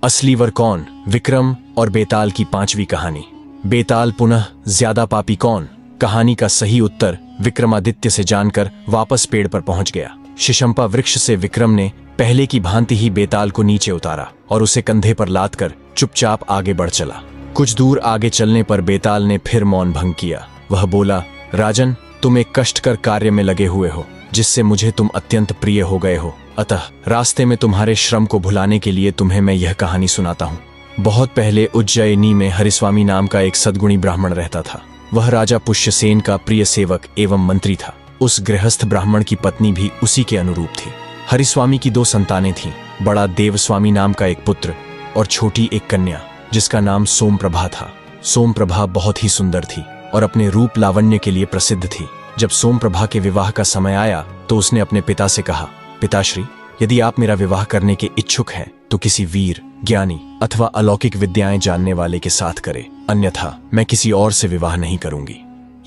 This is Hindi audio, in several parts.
असली वर कौन, विक्रम और बेताल की 5वीं कहानी। बेताल पुनः ज्यादा पापी कौन। कहानी का सही उत्तर विक्रमादित्य से जानकर वापस पेड़ पर पहुंच गया। शिशंपा वृक्ष से विक्रम ने पहले की भांति ही बेताल को नीचे उतारा और उसे कंधे पर लाद कर चुपचाप आगे बढ़ चला। कुछ दूर आगे चलने पर बेताल ने फिर मौन भंग किया। वह बोला, राजन, तुम एक कष्टकर कार्य में लगे हुए हो जिससे मुझे तुम अत्यंत प्रिय हो गए हो। अतः रास्ते में तुम्हारे श्रम को भुलाने के लिए तुम्हें मैं यह कहानी सुनाता हूँ। बहुत पहले उज्जयिनी में हरिस्वामी नाम का एक सद्गुणी ब्राह्मण रहता था। वह राजा पुष्यसेन का प्रिय सेवक एवं मंत्री था। उस गृहस्थ ब्राह्मण की पत्नी भी उसी के अनुरूप थी। हरिस्वामी की 2 संतानें थीं। बड़ा देवस्वामी नाम का एक पुत्र और छोटी एक कन्या जिसका नाम सोमप्रभा था। सोमप्रभा बहुत ही सुंदर थी और अपने रूप लावण्य के लिए प्रसिद्ध थी। जब सोमप्रभा के विवाह का समय आया तो उसने अपने पिता से कहा, पिताश्री, यदि आप मेरा विवाह करने के इच्छुक हैं तो किसी वीर, ज्ञानी अथवा अलौकिक विद्याएं जानने वाले के साथ करें, अन्यथा मैं किसी और से विवाह नहीं करूंगी।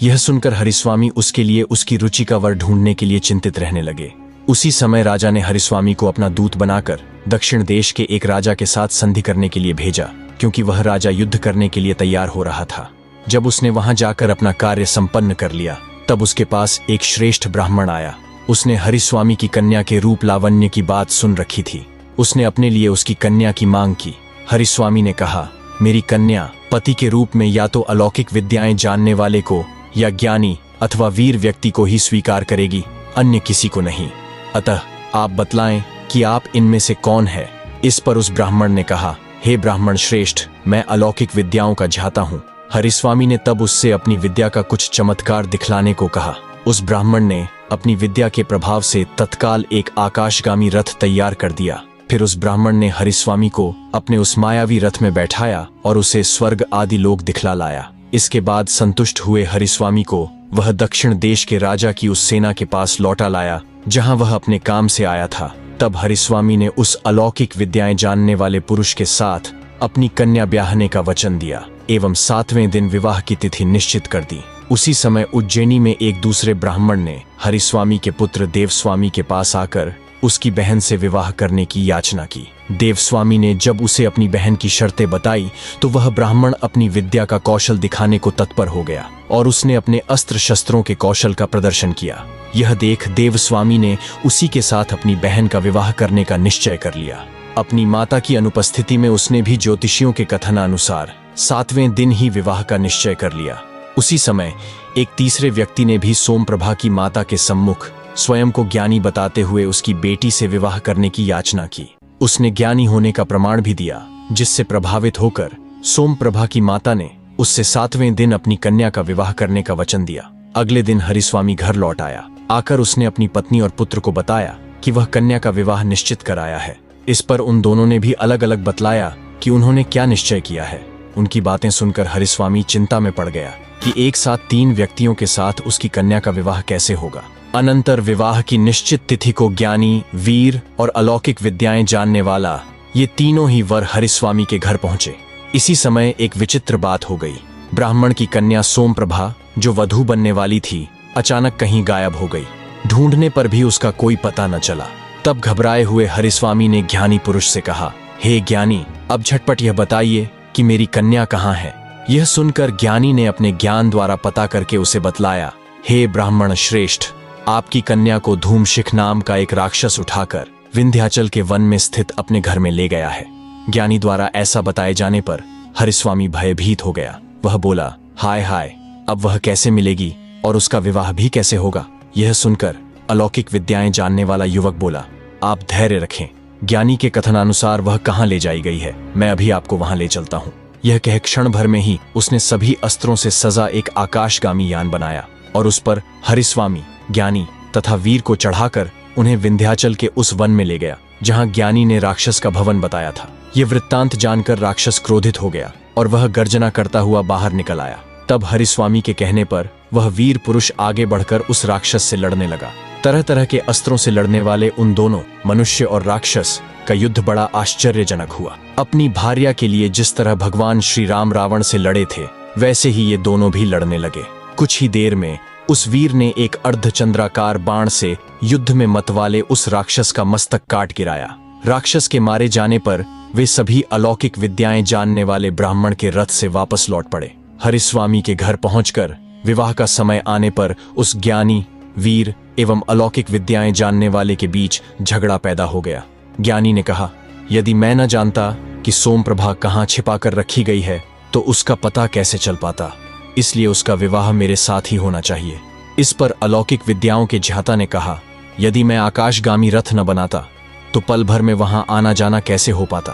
यह सुनकर हरिस्वामी उसके लिए उसकी रुचि का वर ढूंढने के लिए चिंतित रहने लगे। उसी समय राजा ने हरिस्वामी को अपना दूत बनाकर दक्षिण देश के एक राजा के साथ संधि करने के लिए भेजा, क्योंकि वह राजा युद्ध करने के लिए तैयार हो रहा था। जब उसने वहां जाकर अपना कार्य संपन्न कर लिया तब उसके पास एक श्रेष्ठ ब्राह्मण आया। उसने हरिस्वामी की कन्या के रूप लावण्य की बात सुन रखी थी। उसने अपने लिए उसकी कन्या की मांग की। हरिस्वामी ने कहा, मेरी कन्या पति के रूप में या तो अलौकिक विद्याएं जानने वाले को या ज्ञानी अथवा वीर व्यक्ति को ही स्वीकार करेगी, अन्य किसी को नहीं। अतः आप बतलाएं कि आप इनमें से कौन है। इस पर उस ब्राह्मण ने कहा, हे ब्राह्मण श्रेष्ठ, मैं अलौकिक विद्याओं का झाता हूँ। हरिस्वामी ने तब उससे अपनी विद्या का कुछ चमत्कार दिखलाने को कहा। उस ब्राह्मण ने अपनी विद्या के प्रभाव से तत्काल एक आकाशगामी रथ तैयार कर दिया। फिर उस ब्राह्मण ने हरिस्वामी को अपने उस मायावी रथ में बैठाया और उसे स्वर्ग आदि लोक दिखला लाया। इसके बाद संतुष्ट हुए हरिस्वामी को वह दक्षिण देश के राजा की उस सेना के पास लौटा लाया जहां वह अपने काम से आया था। तब हरिस्वामी ने उस अलौकिक विद्याएं जानने वाले पुरुष के साथ अपनी कन्या ब्याहने का वचन दिया एवं 7वें दिन विवाह की तिथि निश्चित कर दी। उसी समय उज्जैनी में एक दूसरे ब्राह्मण ने हरिस्वामी के पुत्र देवस्वामी के पास आकर उसकी बहन से विवाह करने की याचना की। देवस्वामी ने जब उसे अपनी बहन की शर्तें बताई तो वह ब्राह्मण अपनी विद्या का कौशल दिखाने को तत्पर हो गया और उसने अपने अस्त्र शस्त्रों के कौशल का प्रदर्शन किया। यह देख देवस्वामी ने उसी के साथ अपनी बहन का विवाह करने का निश्चय कर लिया। अपनी माता की अनुपस्थिति में उसने भी ज्योतिषियों के कथनानुसार 7वें दिन ही विवाह का निश्चय कर लिया। उसी समय एक तीसरे व्यक्ति ने भी सोमप्रभा की माता के सम्मुख स्वयं को ज्ञानी बताते हुए उसकी बेटी से विवाह करने की याचना की। उसने ज्ञानी होने का प्रमाण भी दिया, जिससे प्रभावित होकर सोमप्रभा की माता ने उससे 7वें दिन अपनी कन्या का विवाह करने का वचन दिया। अगले दिन हरिस्वामी घर लौट आया। आकर उसने अपनी पत्नी और पुत्र को बताया कि वह कन्या का विवाह निश्चित कराया है। इस पर उन दोनों ने भी अलग अलग बतलाया कि उन्होंने क्या निश्चय किया है। उनकी बातें सुनकर हरिस्वामी चिंता में पड़ गया कि एक साथ 3 व्यक्तियों के साथ उसकी कन्या का विवाह कैसे होगा। अनंतर विवाह की निश्चित तिथि को ज्ञानी, वीर और अलौकिक विद्याएं जानने वाला ये तीनों ही वर हरिस्वामी के घर पहुंचे। इसी समय एक विचित्र बात हो गई। ब्राह्मण की कन्या सोमप्रभा, जो वधू बनने वाली थी, अचानक कहीं गायब हो गई। ढूंढने पर भी उसका कोई पता न चला। तब घबराए हुए हरिस्वामी ने ज्ञानी पुरुष से कहा, हे ज्ञानी, अब झटपट यह बताइए कि मेरी कन्या कहाँ है। यह सुनकर ज्ञानी ने अपने ज्ञान द्वारा पता करके उसे बतलाया, हे ब्राह्मण श्रेष्ठ, आपकी कन्या को धूमशिख नाम का एक राक्षस उठाकर विंध्याचल के वन में स्थित अपने घर में ले गया है। ज्ञानी द्वारा ऐसा बताए जाने पर हरिस्वामी भयभीत हो गया। वह बोला, हाय हाय, अब वह कैसे मिलेगी और उसका विवाह भी कैसे होगा। यह सुनकर अलौकिक विद्याएं जानने वाला युवक बोला, आप धैर्य रखें, ज्ञानी के कथनानुसार वह कहाँ ले जाई गई है, मैं अभी आपको वहां ले चलता हूँ। यह कह क्षण भर में ही उसने सभी अस्त्रों से सजा एक आकाशगामी यान बनाया और उस पर हरिस्वामी, ज्ञानी तथा वीर को चढ़ाकर उन्हें विंध्याचल के उस वन में ले गया जहां ज्ञानी ने राक्षस का भवन बताया था। यह वृत्तांत जानकर राक्षस क्रोधित हो गया और वह गर्जना करता हुआ बाहर निकल आया। तब हरिस्वामी के कहने पर वह वीर पुरुष आगे बढ़कर उस राक्षस से लड़ने लगा। तरह तरह के अस्त्रों से लड़ने वाले उन दोनों मनुष्य और राक्षस का युद्ध बड़ा आश्चर्यजनक हुआ। अपनी भार्या के लिए जिस तरह भगवान श्री राम रावण से लड़े थे, वैसे ही ये दोनों भी लड़ने लगे। कुछ ही देर में उस वीर ने एक अर्धचंद्राकार बाण से युद्ध में मतवाले उस राक्षस का मस्तक काट गिराया। राक्षस के मारे जाने पर वे सभी अलौकिक विद्याएं जानने वाले ब्राह्मण के रथ से वापस लौट पड़े। हरिस्वामी के घर पहुंचकर विवाह का समय आने पर उस ज्ञानी, वीर एवं अलौकिक विद्याएं जानने वाले के बीच झगड़ा पैदा हो गया। ज्ञानी ने कहा, यदि मैं न जानता कि सोमप्रभा कहाँ छिपा कर रखी गई है तो उसका पता कैसे चल पाता, इसलिए उसका विवाह मेरे साथ ही होना चाहिए। इस पर अलौकिक विद्याओं के ज्ञाता ने कहा, यदि मैं आकाशगामी रथ न बनाता तो पल भर में वहां आना जाना कैसे हो पाता।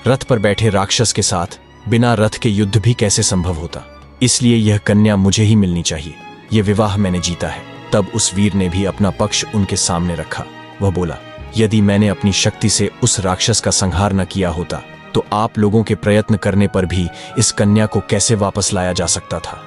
रथ पर बैठे राक्षस के साथ बिना रथ के युद्ध भी कैसे संभव होता, इसलिए यह कन्या मुझे ही मिलनी चाहिए। यह विवाह मैंने जीता है। तब उस वीर ने भी अपना पक्ष उनके सामने रखा। वह बोला, यदि मैंने अपनी शक्ति से उस राक्षस का संहार न किया होता तो आप लोगों के प्रयत्न करने पर भी इस कन्या को कैसे वापस लाया जा सकता था,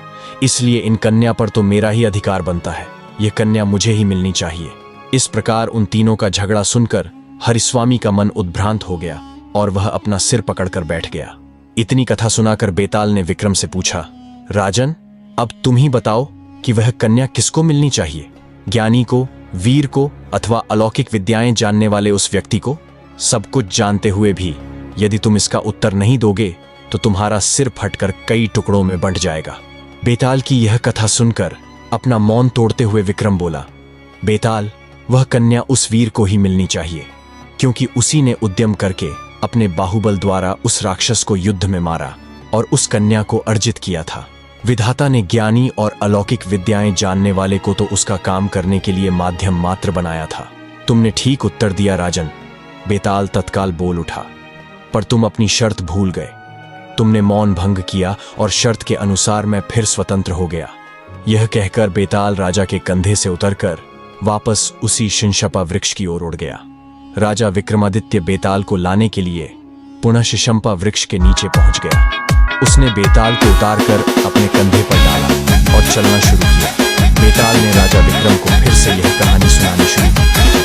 इसलिए इन कन्या पर तो मेरा ही अधिकार बनता है। यह कन्या मुझे ही मिलनी चाहिए। इस प्रकार उन तीनों का झगड़ा सुनकर हरिस्वामी का मन उद्भ्रांत हो गया और वह अपना सिर पकड़कर बैठ गया। इतनी कथा सुनाकर बेताल ने विक्रम से पूछा, राजन, अब तुम ही बताओ कि वह कन्या किसको मिलनी चाहिए, ज्ञानी को, वीर को अथवा अलौकिक विद्याएं जानने वाले उस व्यक्ति को? सब कुछ जानते हुए भी यदि तुम इसका उत्तर नहीं दोगे तो तुम्हारा सिर फटकर कई टुकड़ों में बंट जाएगा। बेताल की यह कथा सुनकर अपना मौन तोड़ते हुए विक्रम बोला, बेताल, वह कन्या उस वीर को ही मिलनी चाहिए, क्योंकि उसी ने उद्यम करके अपने बाहुबल द्वारा उस राक्षस को युद्ध में मारा और उस कन्या को अर्जित किया था। विधाता ने ज्ञानी और अलौकिक विद्याएं जानने वाले को तो उसका काम करने के लिए माध्यम मात्र बनाया था। तुमने ठीक उत्तर दिया राजन। बेताल तत्काल बोल उठा, पर तुम अपनी शर्त भूल गए। तुमने मौन भंग किया और शर्त के अनुसार मैं फिर स्वतंत्र हो गया। यह कहकर बेताल राजा के कंधे से उतरकर वापस उसी शिंशपा वृक्ष की ओर उड़ गया। राजा विक्रमादित्य बेताल को लाने के लिए पुनः शिशंपा वृक्ष के नीचे पहुंच गया। उसने बेताल को उतारकर अपने कंधे पर डाला और चलना